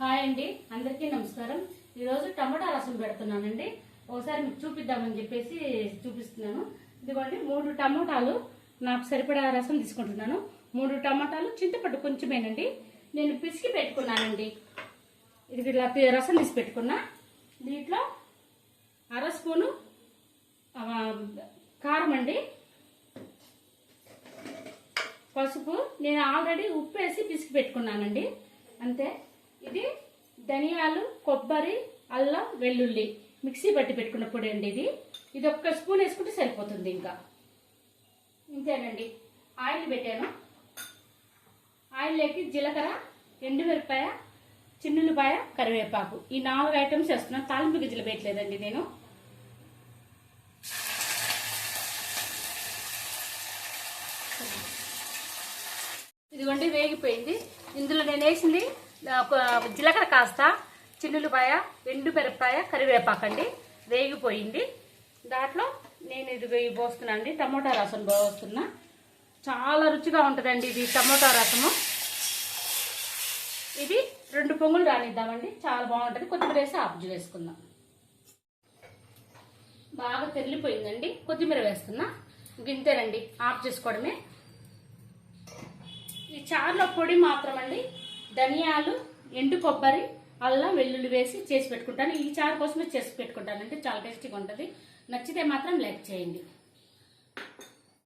Hi అండి, అందరికీ నమస్కారం. ఈరోజు టమాటా రసం పెడుతున్నానండి. ఒకసారి మీకు చూపిద్దామని చెప్పేసి చూపిస్తున్నాను. ఇదిగోండి 3 టమాటాలు నాకు సరిపడా రసం తీసుకుంటున్నాను. 3 టమాటాలు, చింతపండు కొంచెమేనండి. నేను పిసికి పెట్టుకున్నానండి. ఇది ఇలా రసం తీసి పెట్టుకున్నా. దీంట్లో 1/2 స్పూను కారం అండి, పసుపు. నేను ఆల్రెడీ ఉప్పు వేసి పిసికి పెట్టుకున్నానండి, అంతే. ఇది ధనియాలు, కొబ్బరి, అల్లం, వెల్లుల్లి మిక్సీ పట్టి పెట్టుకున్న పొడి అండి. ఇది 1 స్పూన్ వేసుకుంటే సరిపోతుంది. ఇంకా ఇంతేనండి. ఆయిల్ పెట్టాను. ఆయిల్లోకి జీలకర్ర, ఎండుమిరపకాయ, చిన్నులపాయ, కరివేపాకు, ఈ 4 ఐటమ్స్ వేస్తున్నాను. తాలింపు గింజలు పెట్టలేదండి నేను. ఇదిగోండి వేగిపోయింది. ఇందులో నేను వేసింది జీలకర్ర కాస్త, చిన్నులపాయ, ఎండుమిరపకాయ, కరివేపాకు అండి. వేగిపోయింది. దాంట్లో నేను ఇది పోస్తున్నాను అండి, టమోటా రసం పోస్తున్నా. చాలా రుచిగా ఉంటుందండి ఇది టమోటా రసము. ఇది 2 పొంగులు రానిద్దామండి, చాలా బాగుంటుంది. కొత్తిమీర వేసి ఆఫ్ చేసుకుందాం. బాగా తెరిలిపోయిందండి, కొత్తిమీర వేస్తున్నా. ఇంతేనండి, ఆఫ్ చేసుకోవడమే. ఈ చారులో పొడి మాత్రం అండి, ధనియాలు, ఎండు కొబ్బరి, అల్లం, వెల్లుల్లి వేసి చేసి పెట్టుకుంటాను. ఈ చారు కోసమే చేసి పెట్టుకుంటానంటే చాలా టేస్టీగా ఉంటుంది. నచ్చితే మాత్రం లైక్ చేయండి.